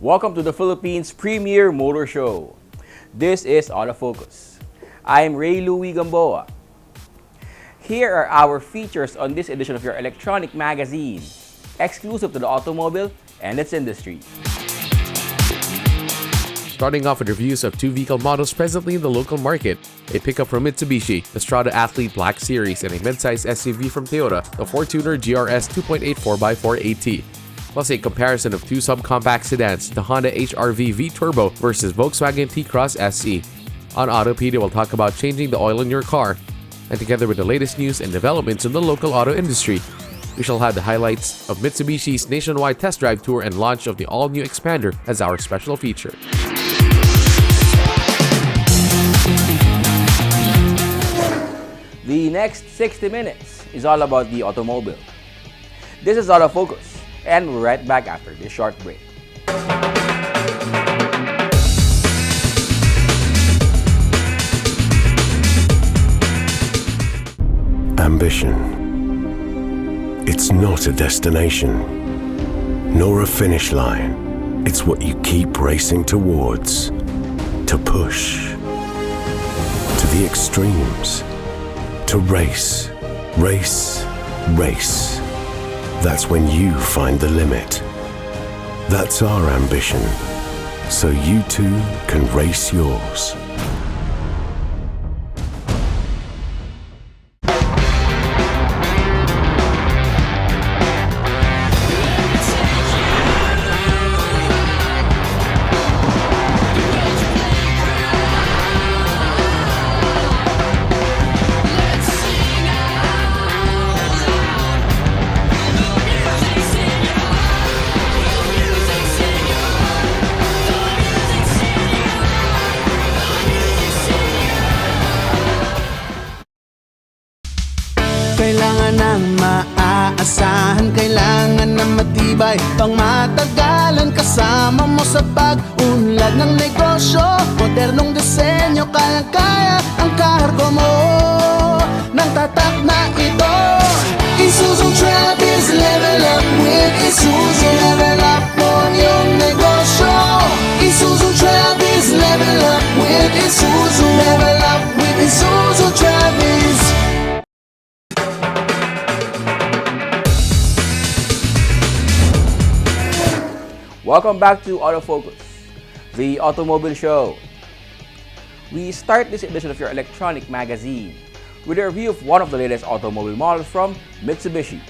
Welcome to the Philippines' premier motor show. This is Autofocus. I'm Ray Louie Gamboa. Here are our features on this edition of your electronic magazine, exclusive to the automobile and its industry. Starting off with reviews of two vehicle models presently in the local market, a pickup from Mitsubishi, the Strada Athlete Black Series, and a midsize SUV from Toyota, the Fortuner GRS 2.8 4x4 AT. Plus a comparison of two subcompact sedans, the Honda HR-V V-Turbo versus Volkswagen T-Cross SE. On Autopedia, we'll talk about changing the oil in your car. And together with the latest news and developments in the local auto industry, we shall have the highlights of Mitsubishi's nationwide test drive tour and launch of the all-new Expander as our special feature. The next 60 minutes is all about the automobile. This is Autofocus, and we're right back after this short break. Ambition. It's not a destination, nor a finish line. It's what you keep racing towards. To push. To the extremes. To race. Race. Race. That's when you find the limit. That's our ambition. So you too can race yours. Kailangan ng maaasahan, kailangan ng matibay, pang matagalan kasama mo sa pag-unlad ng negosyo. Modernong disenyo, kayang-kaya ang kargo mo ng tatak na ito. Isuzu Travis, level up with Isuzu. Level up mo yung negosyo. Isuzu Travis, level up with Isuzu. Level up with Isuzu Travis. Welcome back to Autofocus, the automobile show. We start this edition of your electronic magazine with a review of one of the latest automobile models from Mitsubishi.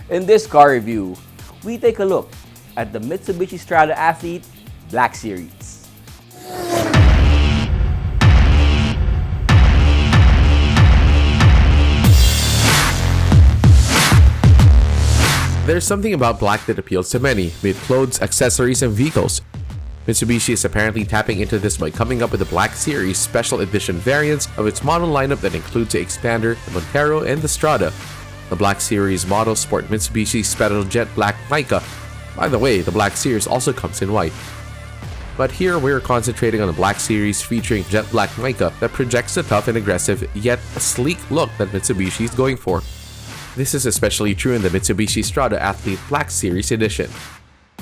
In this car review, we take a look at the Mitsubishi Strada Athlete Black Series. There's something about black that appeals to many, be it clothes, accessories, and vehicles. Mitsubishi is apparently tapping into this by coming up with the Black Series special edition variants of its model lineup that includes the Expander, the Montero, and the Strada. The Black Series models sport Mitsubishi's special jet black mica. By the way, the Black Series also comes in white. But here we're concentrating on the Black Series featuring jet black mica that projects the tough and aggressive yet sleek look that Mitsubishi is going for. This is especially true in the Mitsubishi Strada Athlete Black Series edition.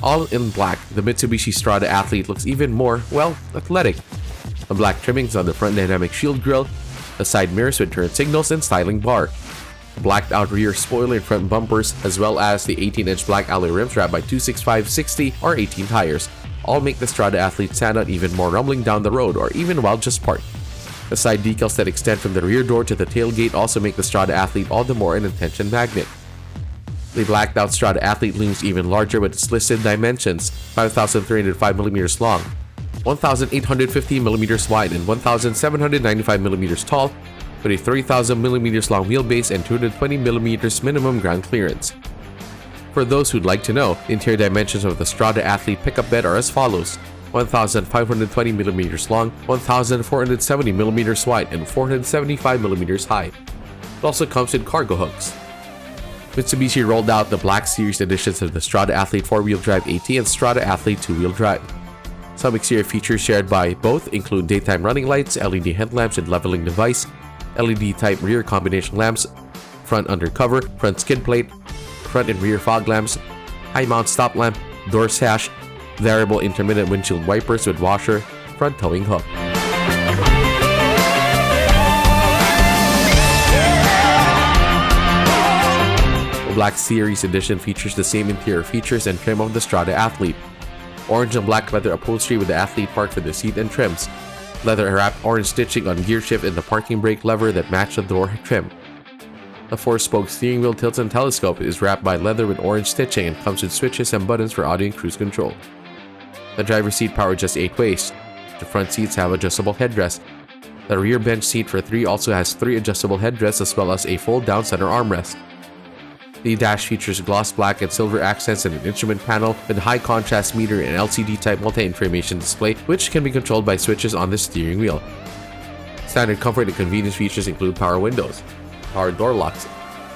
All in black, the Mitsubishi Strada Athlete looks even more, well, athletic. The black trimmings on the front dynamic shield grille, the side mirrors with turn signals and styling bar, the blacked out rear spoiler and front bumpers, as well as the 18-inch black alloy rims wrapped by 265/60 or 18 tires, all make the Strada Athlete stand out even more rumbling down the road or even while just parked. The side decals that extend from the rear door to the tailgate also make the Strada Athlete all the more an attention magnet. The blacked out Strada Athlete looms even larger with its listed dimensions, 5,305mm long, 1,850mm wide, and 1,795mm tall, with a 3,000mm long wheelbase and 220mm minimum ground clearance. For those who'd like to know, the interior dimensions of the Strada Athlete pickup bed are as follows: 1,520mm long, 1,470mm wide, and 475mm high. It also comes with cargo hooks. Mitsubishi rolled out the Black Series editions of the Strada Athlete 4-wheel drive AT and Strada Athlete 2-wheel drive. Some exterior features shared by both include daytime running lights, LED headlamps and leveling device, LED-type rear combination lamps, front undercover, front skid plate, front and rear fog lamps, high mount stop lamp, door sash, variable intermittent windshield wipers with washer, front towing hook. The Black Series edition features the same interior features and trim of the Strada Athlete. Orange and black leather upholstery with the Athlete part for the seat and trims. Leather wrapped orange stitching on gear shift and the parking brake lever that match the door trim. The 4-spoke steering wheel tilt and telescope is wrapped by leather with orange stitching and comes with switches and buttons for audio and cruise control. The driver's seat power adjusts 8 ways. The front seats have adjustable headrests. The rear bench seat for 3 also has 3 adjustable headrests as well as a fold-down center armrest. The dash features gloss black and silver accents and an instrument panel with high contrast meter and LCD-type multi-information display which can be controlled by switches on the steering wheel. Standard comfort and convenience features include power windows, power door locks,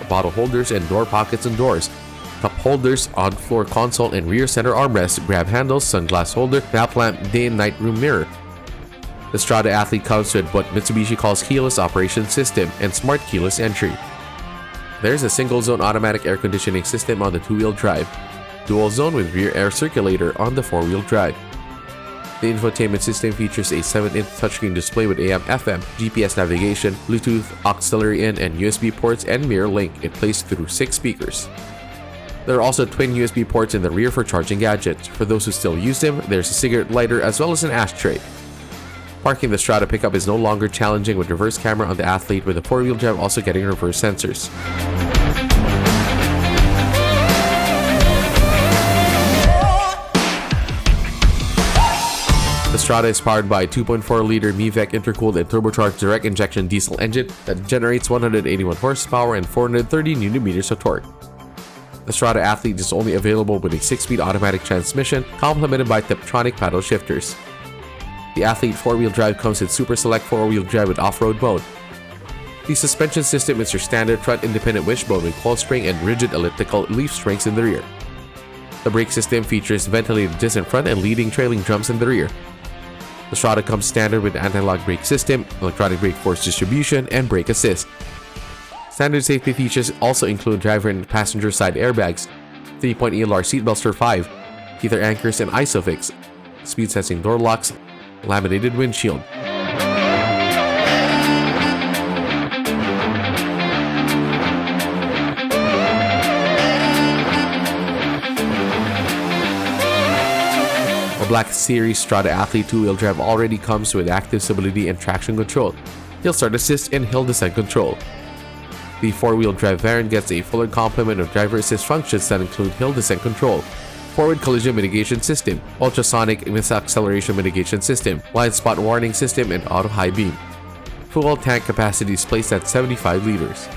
bottle holders and door pockets and doors, cup holders, on-floor console and rear center armrest, grab handles, sunglass holder, map lamp, day and night room mirror. The Strada Athlete comes with what Mitsubishi calls keyless operation system and smart keyless entry. There's a single-zone automatic air conditioning system on the 2-wheel drive, dual-zone with rear air circulator on the 4-wheel drive. The infotainment system features a 7-inch touchscreen display with AM/FM, GPS navigation, Bluetooth, auxiliary in, and USB ports and mirror link. It plays through 6 speakers. There are also twin USB ports in the rear for charging gadgets. For those who still use them, there's a cigarette lighter as well as an ashtray. Parking the Strada pickup is no longer challenging with reverse camera on the Athlete, with the 4-wheel drive also getting reverse sensors. The Strada is powered by a 2.4-liter MiVec intercooled and turbocharged direct injection diesel engine that generates 181 horsepower and 430 Nm of torque. The Strada Athlete is only available with a 6-speed automatic transmission complemented by Tiptronic paddle shifters. The Athlete 4-wheel drive comes with Super Select 4-wheel drive with off-road mode. The suspension system is your standard front independent wishbone with coil spring and rigid elliptical leaf springs in the rear. The brake system features ventilated discs in front and leading trailing drums in the rear. The Strada comes standard with anti-lock brake system, electronic brake force distribution, and brake assist. Standard safety features also include driver and passenger side airbags, 3-point ELR seatbelts for 5, heater anchors and ISOFIX, speed sensing door locks, laminated windshield. The Black Series Strada Athlete 2-wheel drive already comes with active stability and traction control, hill start assist, and hill descent control. The 4-wheel drive variant gets a fuller complement of driver assist functions that include hill descent control, forward collision mitigation system, ultrasonic misacceleration mitigation system, blind spot warning system, and auto high beam. Fuel tank capacity is placed at 75 liters.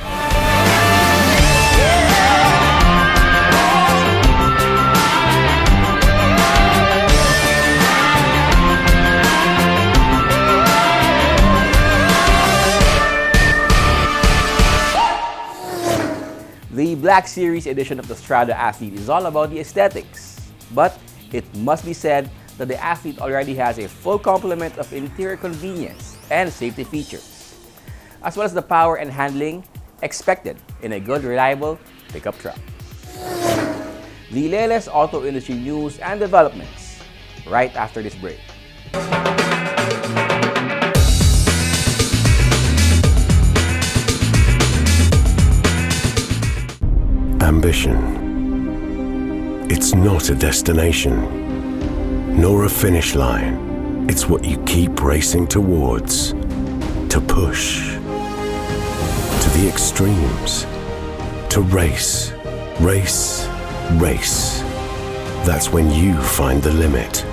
The Black Series edition of the Strada Athlete is all about the aesthetics. But it must be said that the Athlete already has a full complement of interior convenience and safety features, as well as the power and handling expected in a good, reliable pickup truck. The latest auto industry news and developments right after this break. Ambition. It's not a destination, nor a finish line. It's what you keep racing towards. To push. To the extremes. To race. Race. Race. That's when you find the limit.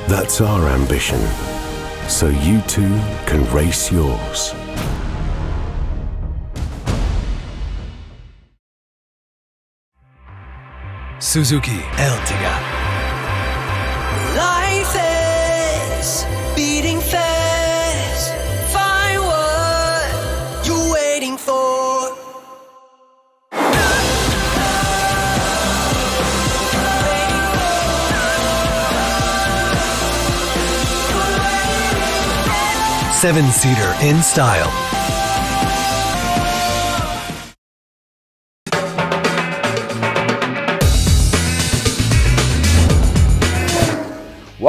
That's our ambition. So you too can race yours. Suzuki Ertiga. Life is beating fast. Find what you're waiting for. Seven-seater in style.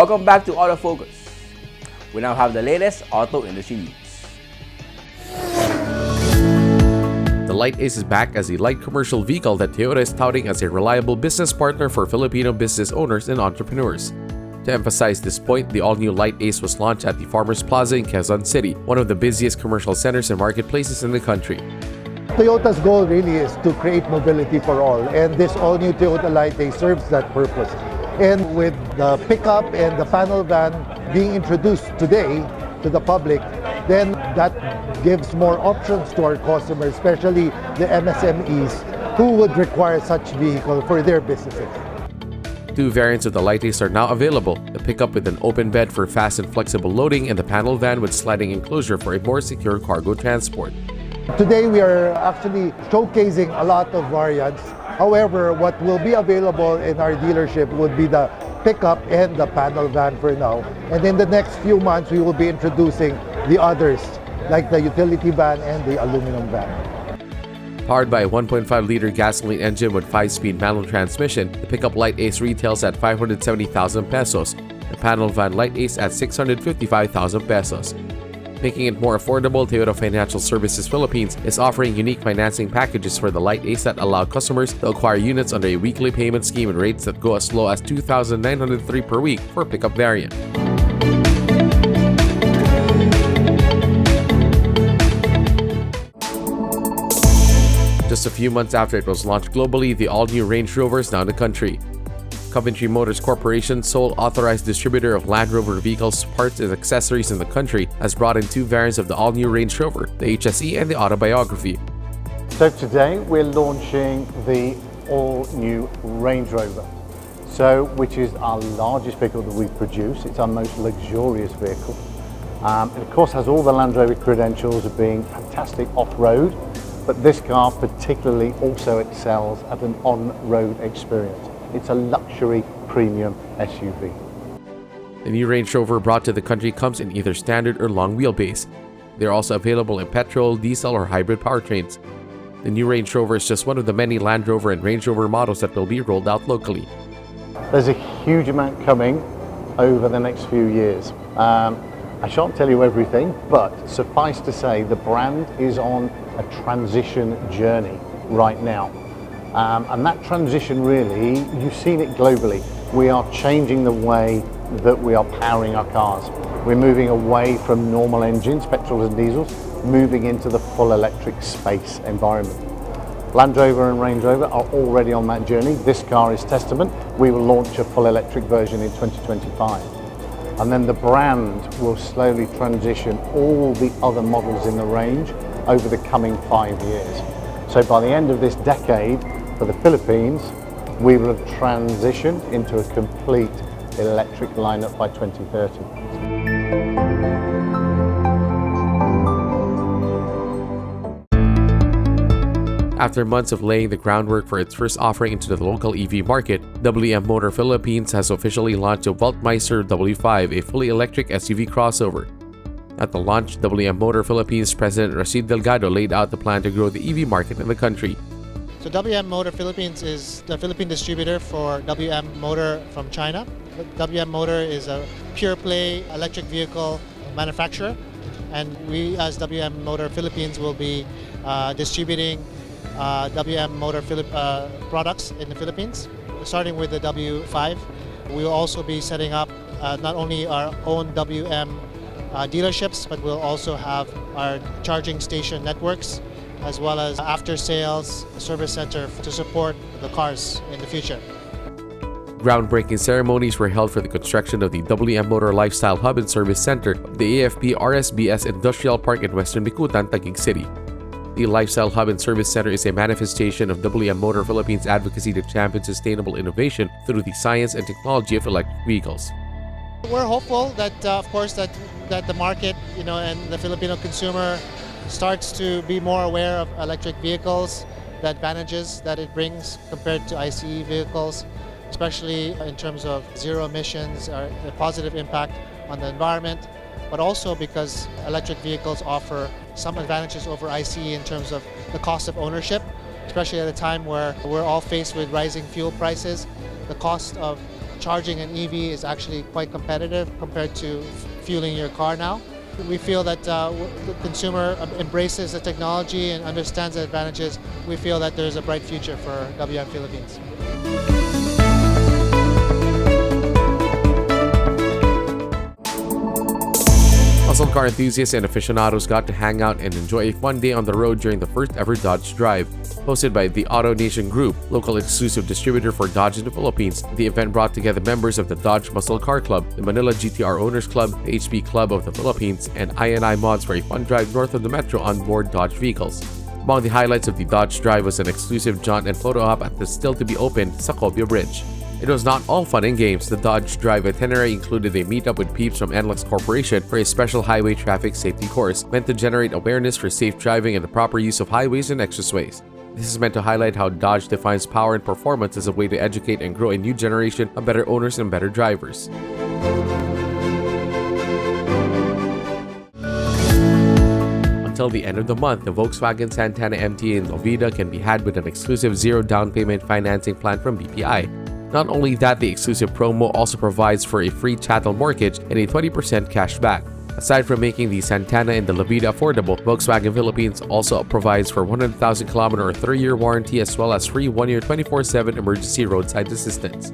Welcome back to Autofocus. We now have the latest auto industry news. The Light Ace is back as a light commercial vehicle that Toyota is touting as a reliable business partner for Filipino business owners and entrepreneurs. To emphasize this point, the all-new Light Ace was launched at the Farmers Plaza in Quezon City, one of the busiest commercial centers and marketplaces in the country. Toyota's goal really is to create mobility for all, and this all-new Toyota Light Ace serves that purpose. And with the pickup and the panel van being introduced today to the public, then that gives more options to our customers, especially the MSMEs who would require such vehicle for their businesses. Two variants of the Light Ace are now available, the pickup with an open bed for fast and flexible loading and the panel van with sliding enclosure for a more secure cargo transport. Today we are actually showcasing a lot of variants. However, what will be available in our dealership would be the pickup and the panel van for now. And in the next few months, we will be introducing the others, like the utility van and the aluminum van. Powered by a 1.5-liter gasoline engine with 5-speed manual transmission, the pickup Light Ace retails at 570,000 pesos, the panel van Light Ace at 655,000 pesos. Making it more affordable, Toyota Financial Services Philippines is offering unique financing packages for the Light Ace that allow customers to acquire units under a weekly payment scheme at rates that go as low as 2,903 per week for a pickup variant. Just a few months after it was launched globally, the all-new Range Rover is now in the country. Coventry Motors Corporation, sole authorized distributor of Land Rover vehicles, parts, and accessories in the country, has brought in two variants of the all-new Range Rover, the HSE and the Autobiography. So today we're launching the all-new Range Rover, which is our largest vehicle that we produce. It's our most luxurious vehicle. It of course has all the Land Rover credentials of being fantastic off-road, but this car particularly also excels at an on-road experience. It's a luxury premium SUV. The new Range Rover brought to the country comes in either standard or long wheelbase. They're also available in petrol, diesel, or hybrid powertrains. The new Range Rover is just one of the many Land Rover and Range Rover models that will be rolled out locally. There's a huge amount coming over the next few years. I shan't tell you everything, but suffice to say the brand is on a transition journey right now. And that transition really, you've seen it globally. We are changing the way that we are powering our cars. We're moving away from normal engines, petrol and diesels, moving into the full electric space environment. Land Rover and Range Rover are already on that journey. This car is testament. We will launch a full electric version in 2025. And then the brand will slowly transition all the other models in the range over the coming 5 years. So by the end of this decade, for the Philippines, we will have transitioned into a complete electric lineup by 2030. After months of laying the groundwork for its first offering into the local EV market, WM Motor Philippines has officially launched the Weltmeister W5, a fully electric SUV crossover. At the launch, WM Motor Philippines President Rashid Delgado laid out the plan to grow the EV market in the country. So WM Motor Philippines is the Philippine distributor for WM Motor from China. WM Motor is a pure-play electric vehicle manufacturer, and we as WM Motor Philippines will be distributing WM Motor products in the Philippines, starting with the W5. We will also be setting up not only our own WM dealerships, but we'll also have our charging station networks, as well as after-sales service center to support the cars in the future. Groundbreaking ceremonies were held for the construction of the WM Motor Lifestyle Hub and Service Center of the AFP RSBS Industrial Park in Western Bicutan, Taguig City. The Lifestyle Hub and Service Center is a manifestation of WM Motor Philippines' advocacy to champion sustainable innovation through the science and technology of electric vehicles. We're hopeful that, of course, that the market, and the Filipino consumer starts to be more aware of electric vehicles, the advantages that it brings compared to ICE vehicles, especially in terms of zero emissions or a positive impact on the environment, but also because electric vehicles offer some advantages over ICE in terms of the cost of ownership, especially at a time where we're all faced with rising fuel prices. The cost of charging an EV is actually quite competitive compared to fueling your car now. We feel that the consumer embraces the technology and understands the advantages. We feel that there's a bright future for WM Philippines. Muscle car enthusiasts and aficionados got to hang out and enjoy a fun day on the road during the first ever Dodge Drive. Hosted by the Auto Nation Group, local exclusive distributor for Dodge in the Philippines, the event brought together members of the Dodge Muscle Car Club, the Manila GTR Owners Club, the HB Club of the Philippines, and INI mods for a fun drive north of the metro on board Dodge vehicles. Among the highlights of the Dodge Drive was an exclusive jaunt and photo op at the still-to-be-opened Sacobia Bridge. It was not all fun and games. The Dodge Drive itinerary included a meetup with peeps from NLEX Corporation for a special highway traffic safety course meant to generate awareness for safe driving and the proper use of highways and expressways. This is meant to highlight how Dodge defines power and performance as a way to educate and grow a new generation of better owners and better drivers. Until the end of the month, the Volkswagen Santana MT in Lovida can be had with an exclusive zero down payment financing plan from BPI. Not only that, the exclusive promo also provides for a free chattel mortgage and a 20% cash back. Aside from making the Santana and the Lovida affordable, Volkswagen Philippines also provides for 100,000 km or 3-year warranty as well as free 1-year 24/7 emergency roadside assistance.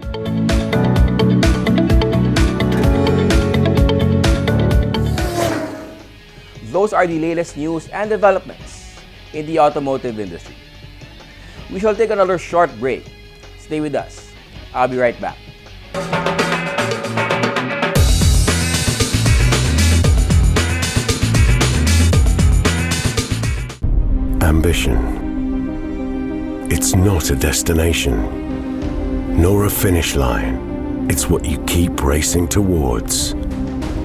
Those are the latest news and developments in the automotive industry. We shall take another short break. Stay with us. I'll be right back. Ambition. It's not a destination, nor a finish line. It's what you keep racing towards.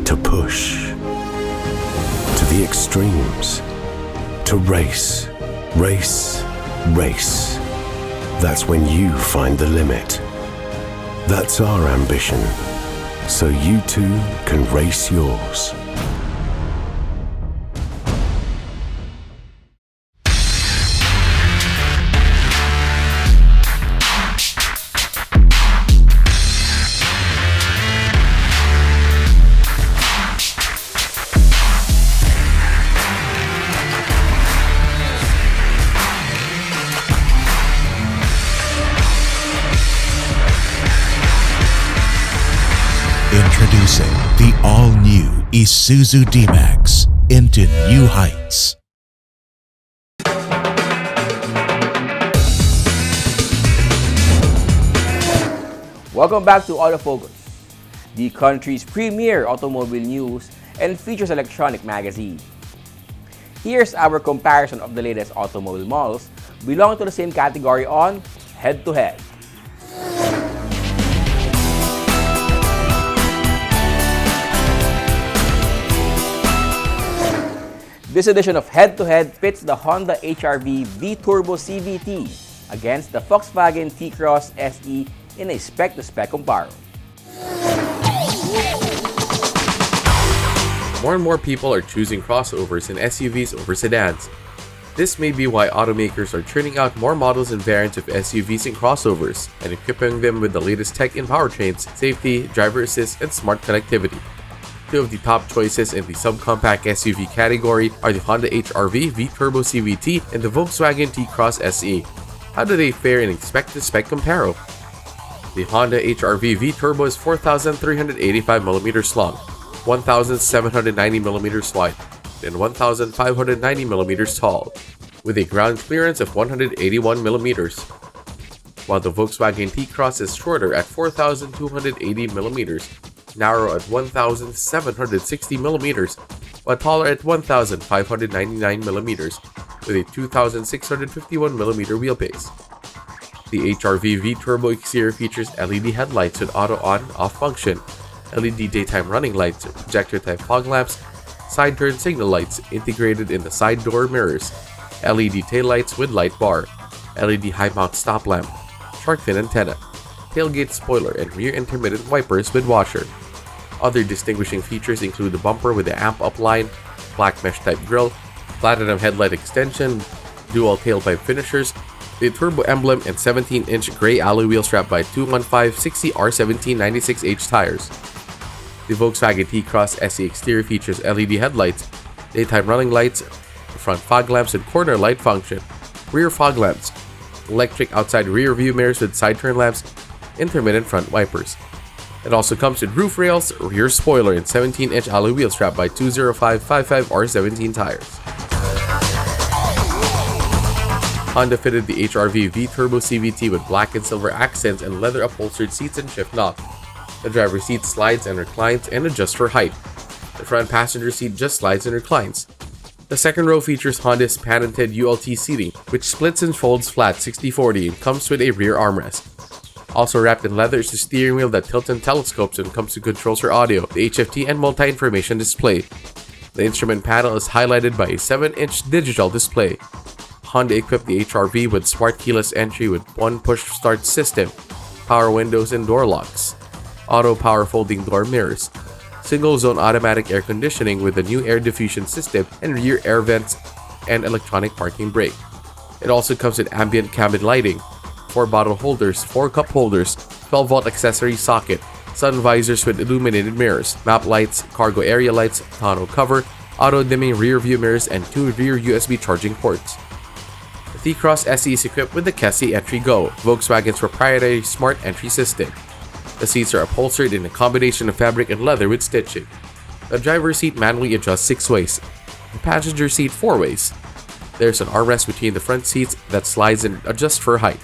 To push. To the extremes. To race. Race. Race. That's when you find the limit. That's our ambition. So you too can race yours. Introducing the all-new Isuzu D-Max into new heights. Welcome back to Autofocus, the country's premier automobile news and features electronic magazine. Here's our comparison of the latest automobile models belonging to the same category on Head to Head. This edition of Head to Head pits the Honda HR-V V-Turbo CVT against the Volkswagen T-Cross SE in a spec-to-spec comparison. More and more people are choosing crossovers and SUVs over sedans. This may be why automakers are churning out more models and variants of SUVs and crossovers and equipping them with the latest tech in powertrains, safety, driver assist, and smart connectivity. Two of the top choices in the subcompact SUV category are the Honda HR-V V-Turbo CVT and the Volkswagen T-Cross SE. How do they fare in a spec-to-spec comparo? The Honda HR-V V-Turbo is 4,385mm long, 1,790mm wide, and 1,590mm tall, with a ground clearance of 181mm, while the Volkswagen T-Cross is shorter at 4,280mm, narrow at 1,760mm, while taller at 1,599mm, with a 2,651mm wheelbase. The HR-V V-Turbo exterior features LED headlights with auto on-off function, LED daytime running lights, projector-type fog lamps, side turn signal lights integrated in the side door mirrors, LED taillights with light bar, LED high-mount stop lamp, shark fin antenna, tailgate spoiler, and rear intermittent wipers with washer. Other distinguishing features include the bumper with the amp-up line, black mesh-type grille, platinum headlight extension, dual tailpipe finishers, The turbo emblem and 17-inch gray alloy wheels wrapped by 215/60R1796H tires. The Volkswagen T-Cross SE exterior features LED headlights, daytime running lights, front fog lamps with corner light function, rear fog lamps, electric outside rear view mirrors with side turn lamps, intermittent front wipers. It also comes with roof rails, rear spoiler, and 17-inch alloy wheels wrapped by 205/55R17 tires. Honda fitted the HR-V V-Turbo CVT with black and silver accents and leather upholstered seats and shift knob. The driver's seat slides and reclines and adjusts for height. The front passenger seat just slides and reclines. The second row features Honda's patented ULT seating, which splits and folds flat 60/40 and comes with a rear armrest. Also wrapped in leather is the steering wheel that tilts and telescopes when it comes to controls for audio, the HFT, and multi-information display. The instrument panel is highlighted by a 7-inch digital display. Honda equipped the HR-V with smart keyless entry with one push start system, power windows and door locks, auto power folding door mirrors, single zone automatic air conditioning with a new air diffusion system and rear air vents and electronic parking brake. It also comes with ambient cabin lighting, 4 bottle holders, 4 cup holders, 12-volt accessory socket, sun visors with illuminated mirrors, map lights, cargo area lights, tonneau cover, auto-dimming rear view mirrors, and 2 rear USB charging ports. The T-Cross SE is equipped with the Kessie Entry Go, Volkswagen's proprietary smart entry system. The seats are upholstered in a combination of fabric and leather with stitching. The driver's seat manually adjusts 6 ways, the passenger seat 4 ways. There's an armrest between the front seats that slides and adjusts for height.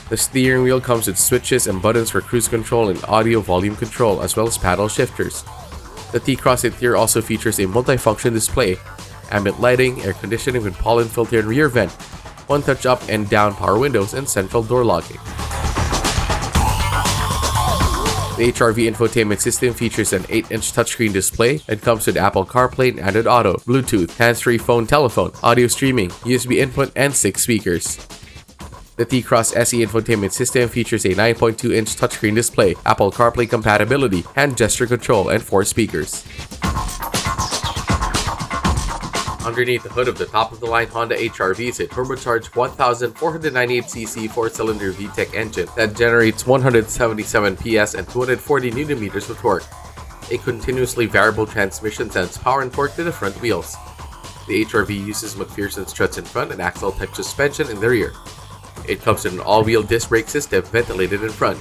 The steering wheel comes with switches and buttons for cruise control and audio volume control, as well as paddle shifters. The T-Cross interior also features a multifunction display, ambient lighting, air conditioning with pollen filter and rear vent, one-touch up and down power windows, and central door locking. The HR-V infotainment system features an 8-inch touchscreen display and comes with Apple CarPlay and Android Auto, Bluetooth, hands-free phone telephone, audio streaming, USB input, and 6 speakers. The T-Cross SE infotainment system features a 9.2-inch touchscreen display, Apple CarPlay compatibility, hand gesture control, and 4 speakers. Underneath the hood of the top-of-the-line Honda HR-V is a turbocharged 1,498cc 4-cylinder VTEC engine that generates 177 PS and 240 Nm of torque. A continuously variable transmission sends power and torque to the front wheels. The HR-V uses McPherson struts in front and axle-type suspension in the rear. It comes with an all-wheel disc brake system ventilated in front.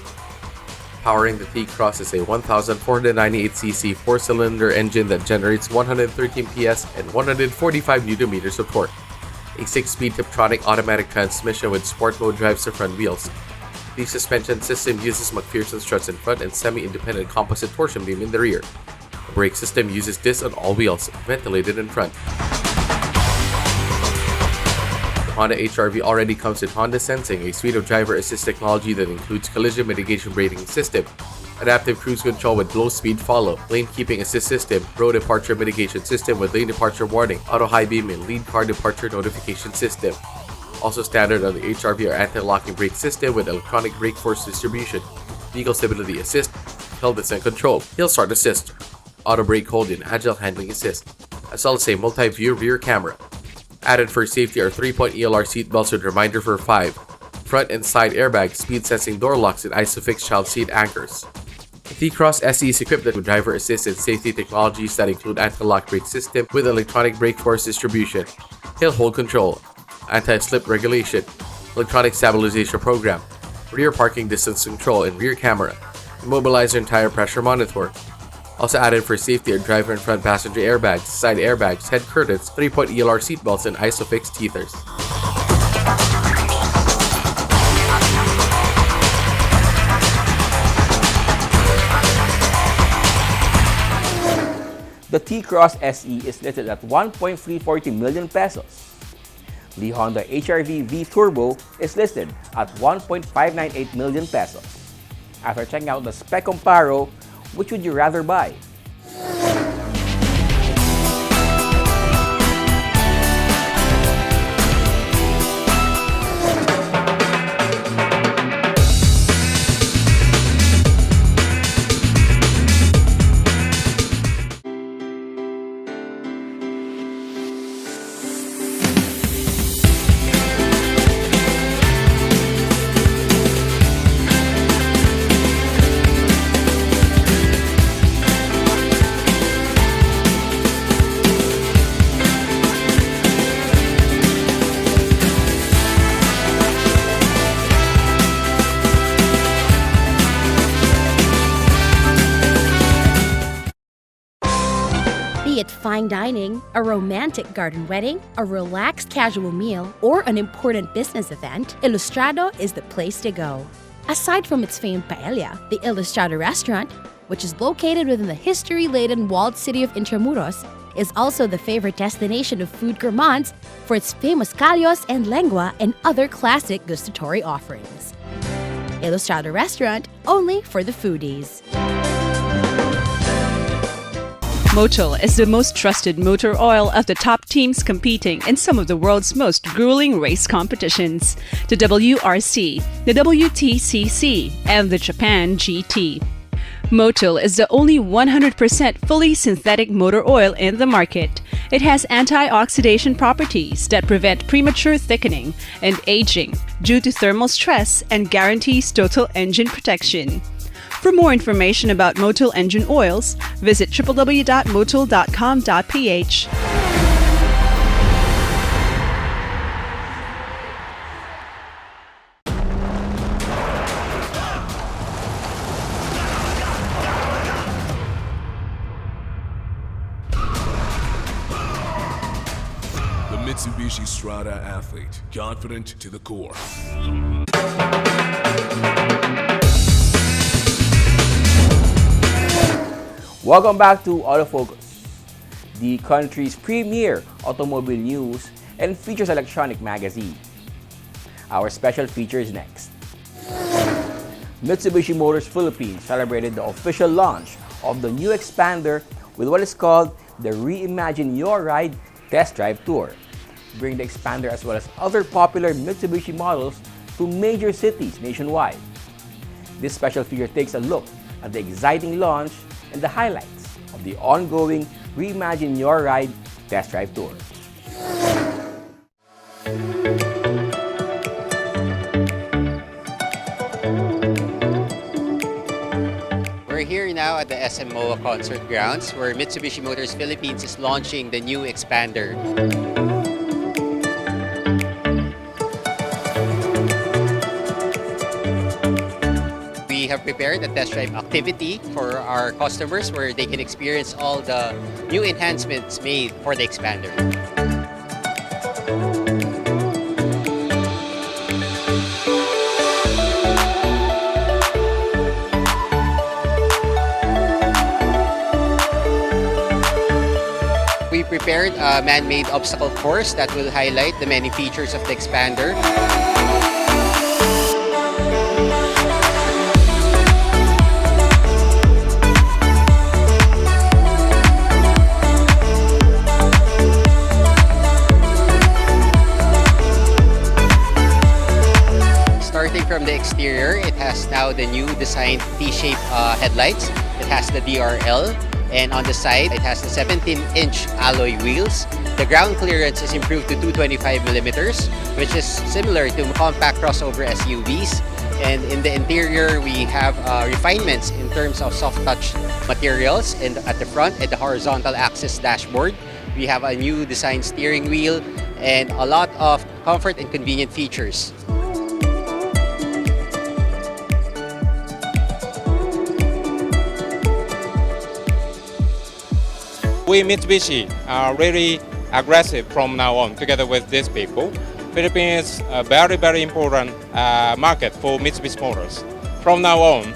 Powering the T-Cross is a 1,498cc 4-cylinder engine that generates 113 PS and 145 Nm of torque. A 6-speed Tiptronic automatic transmission with sport mode drives the front wheels. The suspension system uses McPherson struts in front and semi-independent composite torsion beam in the rear. The brake system uses discs on all wheels, ventilated in front. Honda HR-V already comes with Honda Sensing, a suite of driver assist technology that includes collision mitigation braking system, adaptive cruise control with low speed follow, lane keeping assist system, road departure mitigation system with lane departure warning, auto high beam, and lead car departure notification system. Also standard on the HR-V are anti-locking brake system with electronic brake force distribution, vehicle stability assist, hill descent control, hill start assist, auto brake hold, and agile handling assist, as well as a multi-view rear camera. Added for safety are 3-point ELR seatbelts with reminder for 5, front and side airbags, speed sensing door locks, and ISOFIX child seat anchors. The T-Cross SE is equipped with driver assist and safety technologies that include anti-lock brake system with electronic brake force distribution, hill hold control, anti-slip regulation, electronic stabilization program, rear parking distance control, and rear camera, immobilizer and tire pressure monitor. Also added for safety are driver and front passenger airbags, side airbags, head curtains, 3-point ELR seatbelts, and ISOFIX teethers. The T-Cross SE is listed at 1.340 million pesos. The Honda HR-V V-Turbo is listed at 1.598 million pesos. After checking out the spec comparo, which would you rather buy? fine dining, a romantic garden wedding, a relaxed casual meal, or an important business event, Ilustrado is the place to go. Aside from its famed paella, the Ilustrado restaurant, which is located within the history-laden walled city of Intramuros, is also the favorite destination of food gourmands for its famous callos and lengua and other classic gustatory offerings. Ilustrado restaurant, only for the foodies. Motul is the most trusted motor oil of the top teams competing in some of the world's most grueling race competitions: the WRC, the WTCC, and the Japan GT. Motul is the only 100% fully synthetic motor oil in the market. It has antioxidant properties that prevent premature thickening and aging due to thermal stress and guarantees total engine protection. For more information about Motul engine oils, visit www.motul.com.ph. The Mitsubishi Strada athlete, confident to the core. Welcome back to Autofocus, the country's premier automobile news and features electronic magazine. Our special feature is next. Mitsubishi Motors Philippines celebrated the official launch of the new Expander with what is called the Reimagine Your Ride Test Drive Tour. Bring the Expander as well as other popular Mitsubishi models to major cities nationwide. This special feature takes a look at the exciting launch and the highlights of the ongoing Reimagine Your Ride Test Drive Tour. We're here now at the SMOA Concert Grounds where Mitsubishi Motors Philippines is launching the new Expander. We have prepared a test drive activity for our customers where they can experience all the new enhancements made for the Expander. We prepared a man-made obstacle course that will highlight the many features of the Expander. From the exterior, it has now the new designed T-shaped headlights. It has the DRL, and on the side, it has the 17-inch alloy wheels. The ground clearance is improved to 225mm, which is similar to compact crossover SUVs. And in the interior, we have refinements in terms of soft touch materials. And at the front, at the horizontal axis dashboard, we have a new design steering wheel and a lot of comfort and convenient features. We Mitsubishi are really aggressive from now on together with these people. Philippines is a very, very important market for Mitsubishi Motors. From now on,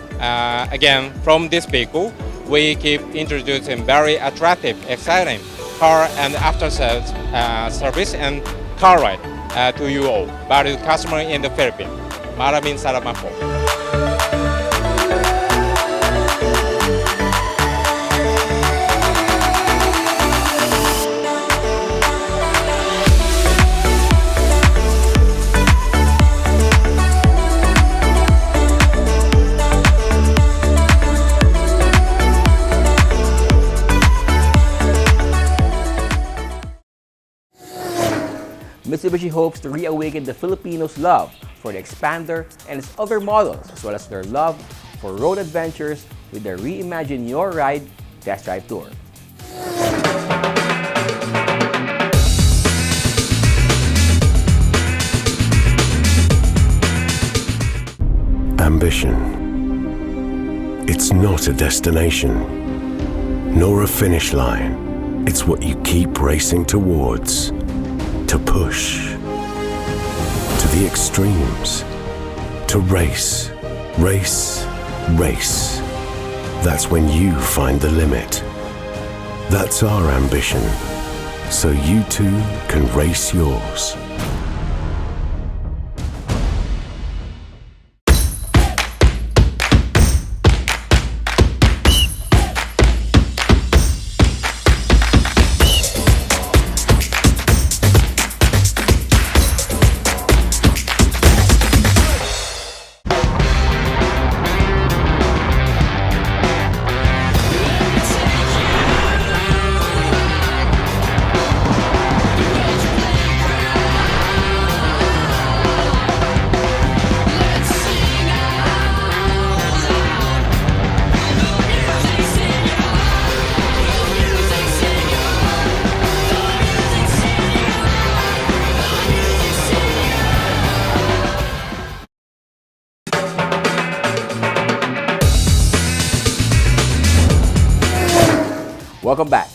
again, from these people, we keep introducing very attractive, exciting car and after-sales service and car ride to you all, valued customer in the Philippines. Maraming salamat po. Mitsubishi hopes to reawaken the Filipinos' love for the Expander and its other models, as well as their love for road adventures with their Reimagine Your Ride Test Drive Tour. Ambition. It's not a destination, nor a finish line. It's what you keep racing towards. To push. To the extremes. To race. Race. Race. That's when you find the limit. That's our ambition. So you too can race yours. Welcome back.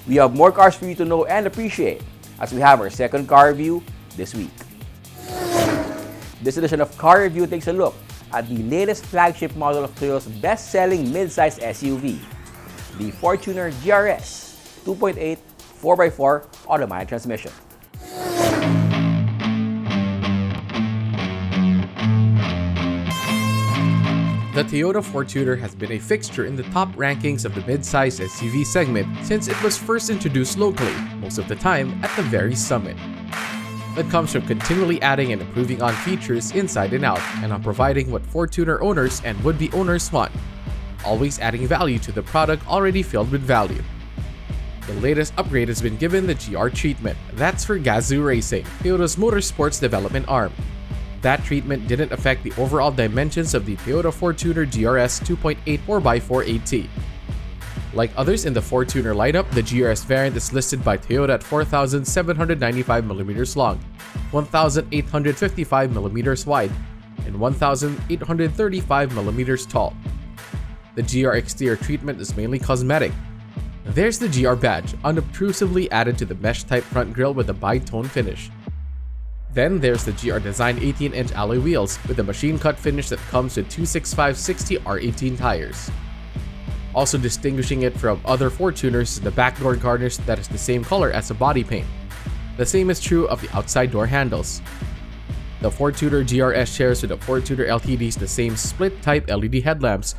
We have more cars for you to know and appreciate as we have our second car review this week. This edition of Car Review takes a look at the latest flagship model of Toyota's best-selling mid-size SUV, the Fortuner GRS 2.8 4x4 automatic transmission. The Toyota Fortuner has been a fixture in the top rankings of the mid-size SUV segment since it was first introduced locally, most of the time at the very summit. That comes from continually adding and improving on features inside and out, and on providing what Fortuner owners and would-be owners want, always adding value to the product already filled with value. The latest upgrade has been given the GR treatment. That's for Gazoo Racing, Toyota's motorsports development arm. That treatment didn't affect the overall dimensions of the Toyota Fortuner GRS 2.8 4x4 AT. Like others in the Fortuner lineup, the GRS variant is listed by Toyota at 4,795mm long, 1,855mm wide, and 1,835mm tall. The GR exterior treatment is mainly cosmetic. There's the GR badge, unobtrusively added to the mesh-type front grille with a bi-tone finish. Then there's the GR Design 18-inch alloy wheels with a machine-cut finish that comes with 265/60 R18 tires. Also distinguishing it from other Fortuners is the back door garnish that is the same color as the body paint. The same is true of the outside door handles. The Fortuner GRS shares with the Fortuner LTDs the same split-type LED headlamps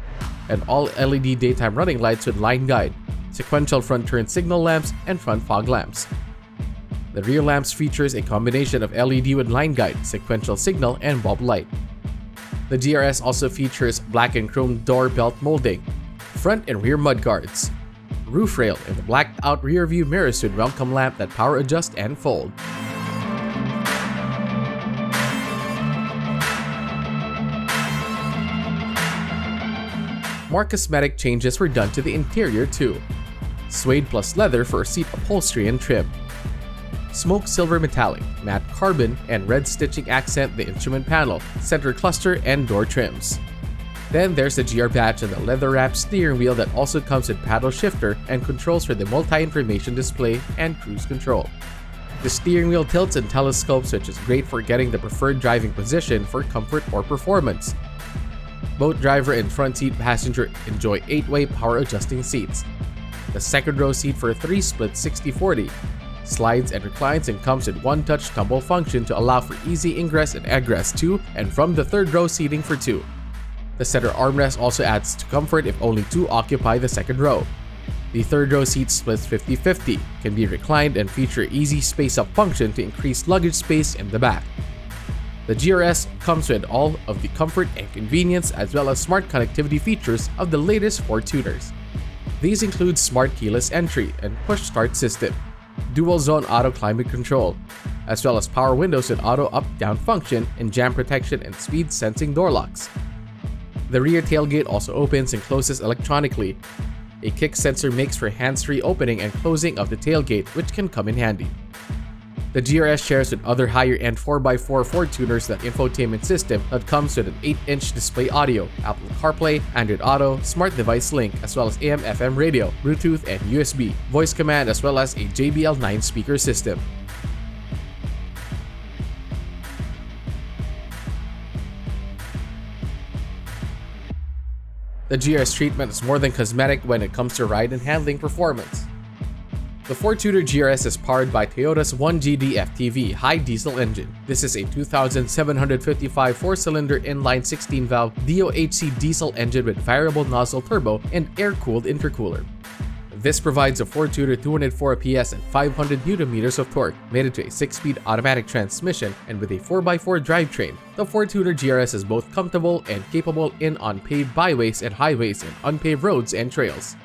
and all LED daytime running lights with line guide, sequential front turn signal lamps, and front fog lamps. The rear lamps features a combination of LED with line guide, sequential signal, and bulb light. The GRS also features black and chrome door belt molding, front and rear mudguards, roof rail, and the blacked out rear view mirrors with welcome lamp that power adjust and fold. More cosmetic changes were done to the interior too. Suede plus leather for seat upholstery and trim. Smoke silver metallic, matte carbon, and red stitching accent the instrument panel, center cluster, and door trims. Then there's the GR badge and the leather-wrapped steering wheel that also comes with paddle shifter and controls for the multi-information display and cruise control. The steering wheel tilts and telescopes, which is great for getting the preferred driving position for comfort or performance. Both driver and front seat passenger enjoy 8-way power adjusting seats. The second row seat for 3 split 60/40. Slides and reclines and comes with one-touch tumble function to allow for easy ingress and egress to and from the third row seating for 2. The center armrest also adds to comfort if only 2 occupy the second row. The third row seat splits 50/50, can be reclined and feature easy space-up function to increase luggage space in the back. The GRS comes with all of the comfort and convenience as well as smart connectivity features of the latest Fortuners. These include smart keyless entry and push start system, dual zone auto climate control, as well as power windows and auto up-down function and jam protection and speed sensing door locks. The rear tailgate also opens and closes electronically. A kick sensor makes for hands-free opening and closing of the tailgate, which can come in handy. The GRS shares with other higher-end 4x4 Ford tuners the infotainment system that comes with an 8-inch display audio, Apple CarPlay, Android Auto, Smart Device Link, as well as AM/FM radio, Bluetooth, and USB, voice command, as well as a JBL 9 speaker system. The GRS treatment is more than cosmetic when it comes to ride and handling performance. The 4-tuner GRS is powered by Toyota's 1GD FTV high diesel engine. This is a 2,755 4-cylinder inline 16-valve DOHC diesel engine with variable nozzle turbo and air-cooled intercooler. This provides a 4-tuner 204 PS and 500 Nm of torque, mated to a 6-speed automatic transmission, and with a 4x4 drivetrain. The 4-tuner GRS is both comfortable and capable on paved byways and highways and unpaved roads and trails.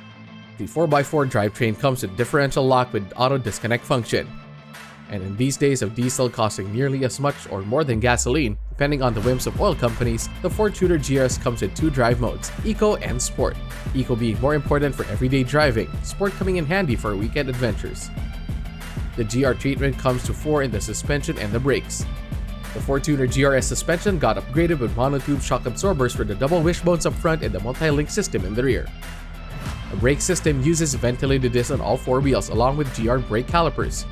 The 4x4 drivetrain comes with differential lock with auto disconnect function. And in these days of diesel costing nearly as much or more than gasoline, depending on the whims of oil companies, the 4-tuner GRS comes with 2 drive modes, Eco and Sport. Eco being more important for everyday driving, Sport coming in handy for weekend adventures. The GR treatment comes to 4 in the suspension and the brakes. The 4-tuner GRS suspension got upgraded with monotube shock absorbers for the double wishbones up front and the multi-link system in the rear. The brake system uses ventilated discs on all 4 wheels along with GR brake calipers.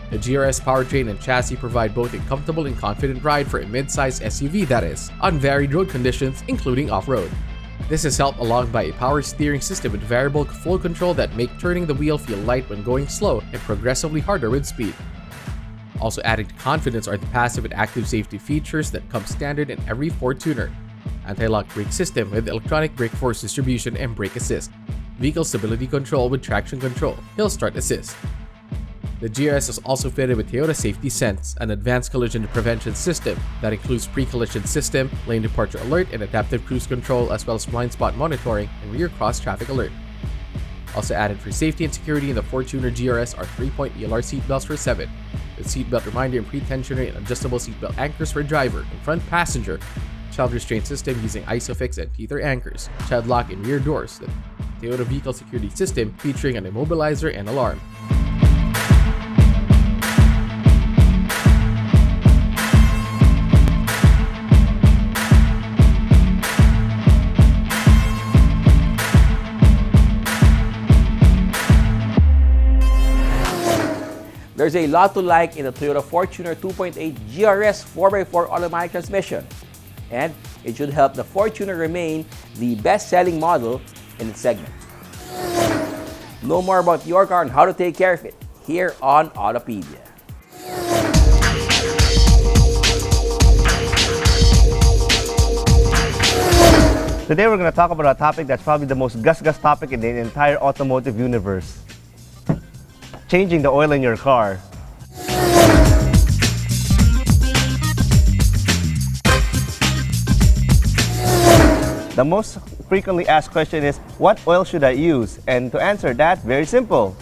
The GRS powertrain and chassis provide both a comfortable and confident ride for a mid-size SUV that is, on varied road conditions including off-road. This is helped along by a power steering system with variable flow control that make turning the wheel feel light when going slow and progressively harder with speed. Also adding to confidence are the passive and active safety features that come standard in every 4-tuner. Anti-lock brake system with electronic brake force distribution and brake assist. Vehicle stability control with traction control, hill start assist. The GRS is also fitted with Toyota Safety Sense, an advanced collision prevention system that includes pre-collision system, lane departure alert, and adaptive cruise control, as well as blind spot monitoring and rear cross traffic alert. Also added for safety and security in the 4-tuner GRS are 3-point ELR seatbelts for 7, with seatbelt reminder and pre-tensioner and adjustable seatbelt anchors for driver and front passenger, child restraint system using ISOFIX and tether anchors, child lock in rear doors, the Toyota vehicle security system featuring an immobilizer and alarm. There's a lot to like in the Toyota 4-tuner 2.8 GRS 4x4 automatic transmission, and it should help the 4-tuner remain the best-selling model in its segment. Know more about your car and how to take care of it here on Autopedia. Today we're going to talk about a topic that's probably the most gus-gus topic in the entire automotive universe. Changing the oil in your car. The most frequently asked question is, what oil should I use? And to answer that, very simple.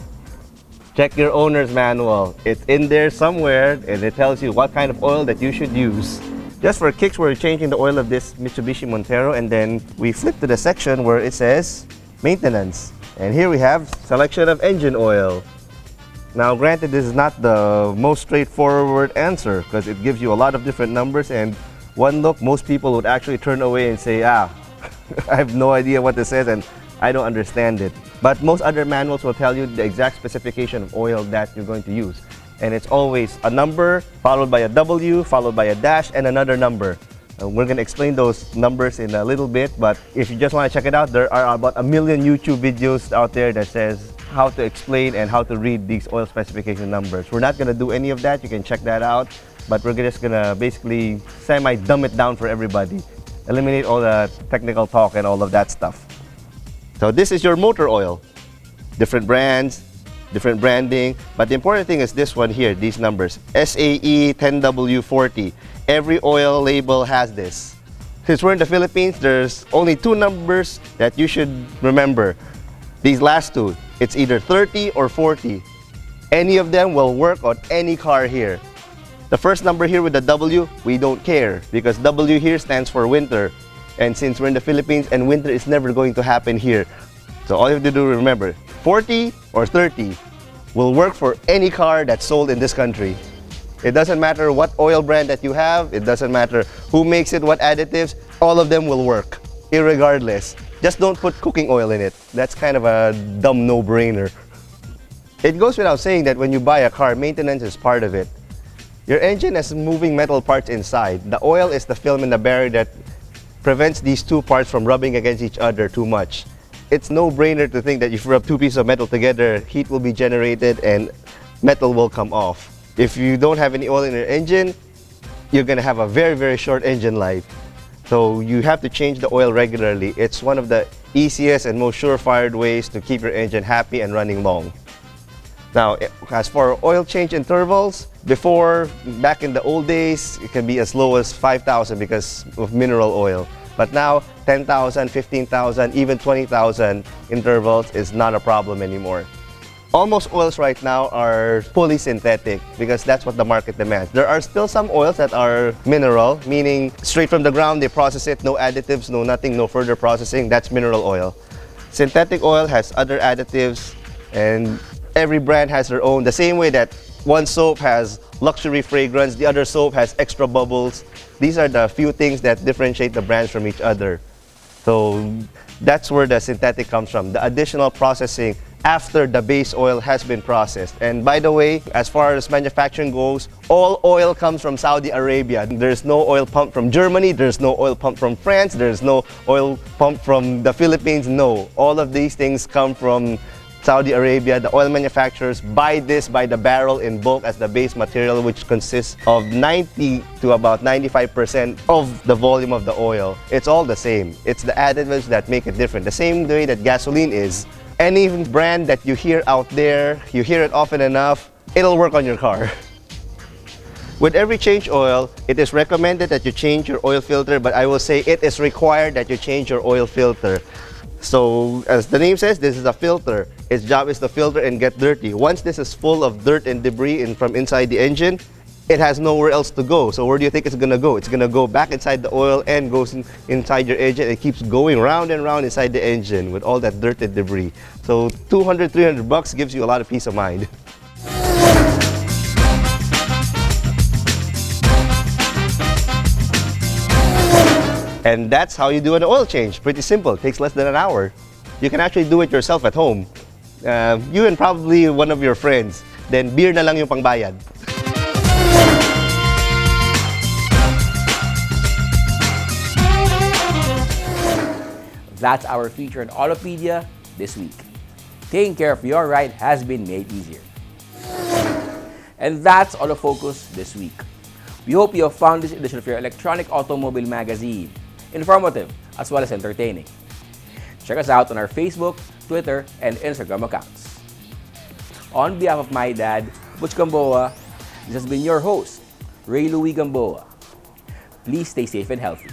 Check your owner's manual. It's in there somewhere and it tells you what kind of oil that you should use. Just for kicks, we're changing the oil of this Mitsubishi Montero, and then we flip to the section where it says maintenance. And here we have selection of engine oil. Now granted, this is not the most straightforward answer because it gives you a lot of different numbers, and one look, most people would actually turn away and say, I have no idea what this says and I don't understand it. But most other manuals will tell you the exact specification of oil that you're going to use. And it's always a number, followed by a W, followed by a dash, and another number. We're going to explain those numbers in a little bit, but if you just want to check it out, there are about 1 million YouTube videos out there that says how to explain and how to read these oil specification numbers. We're not going to do any of that. You can check that out, but we're just going to basically semi-dumb it down for everybody. Eliminate all the technical talk and all of that stuff. So this is your motor oil. Different brands, different branding, but the important thing is this one here, these numbers. SAE 10W40. Every oil label has this. Since we're in the Philippines, there's only 2 numbers that you should remember. These last 2, it's either 30 or 40. Any of them will work on any car here. The first number here with the W, we don't care because W here stands for winter. And since we're in the Philippines and winter is never going to happen here. So all you have to do, remember, 40 or 30 will work for any car that's sold in this country. It doesn't matter what oil brand that you have, it doesn't matter who makes it, what additives, all of them will work, irregardless. Just don't put cooking oil in it. That's kind of a dumb no-brainer. It goes without saying that when you buy a car, maintenance is part of it. Your engine has moving metal parts inside. The oil is the film in the barrier that prevents these two parts from rubbing against each other too much. It's no-brainer to think that if you rub two pieces of metal together, heat will be generated and metal will come off. If you don't have any oil in your engine, you're going to have a very, very short engine life. So you have to change the oil regularly. It's one of the easiest and most surefire ways to keep your engine happy and running long. Now, as for oil change intervals, before, back in the old days, it can be as low as 5,000 because of mineral oil. But now, 10,000, 15,000, even 20,000 intervals is not a problem anymore. Almost oils right now are fully synthetic because that's what the market demands. There are still some oils that are mineral, meaning straight from the ground, they process it, no additives, no nothing, no further processing, that's mineral oil. Synthetic oil has other additives and every brand has their own. The same way that one soap has luxury fragrance, the other soap has extra bubbles. These are the few things that differentiate the brands from each other. So that's where the synthetic comes from, the additional processing after the base oil has been processed. And by the way, as far as manufacturing goes, all oil comes from Saudi Arabia. There's no oil pump from Germany, there's no oil pump from France, there's no oil pump from the Philippines, no. All of these things come from Saudi Arabia. The oil manufacturers buy this by the barrel in bulk as the base material, which consists of 90 to about 95% of the volume of the oil. It's all the same. It's the additives that make it different. The same way that gasoline is. Any brand that you hear out there, you hear it often enough, it'll work on your car. With every change oil, it is recommended that you change your oil filter, but I will say it is required that you change your oil filter. So, as the name says, this is a filter. Its job is to filter and get dirty. Once this is full of dirt and debris from inside the engine, it has nowhere else to go. So where do you think it's going to go? It's going to go back inside the oil and goes inside your engine. It keeps going round and round inside the engine with all that dirt and debris. So 200, 300 bucks gives you a lot of peace of mind. And that's how you do an oil change. Pretty simple. It takes less than an hour. You can actually do it yourself at home. You and probably one of your friends. Then beer na lang yung pangbayad. That's our feature on Autopedia this week. Taking care of your ride has been made easier. And that's Autofocus this week. We hope you have found this edition of your electronic automobile magazine informative as well as entertaining. Check us out on our Facebook, Twitter, and Instagram accounts. On behalf of my dad, Butch Gamboa, this has been your host, Ray Louis Gamboa. Please stay safe and healthy.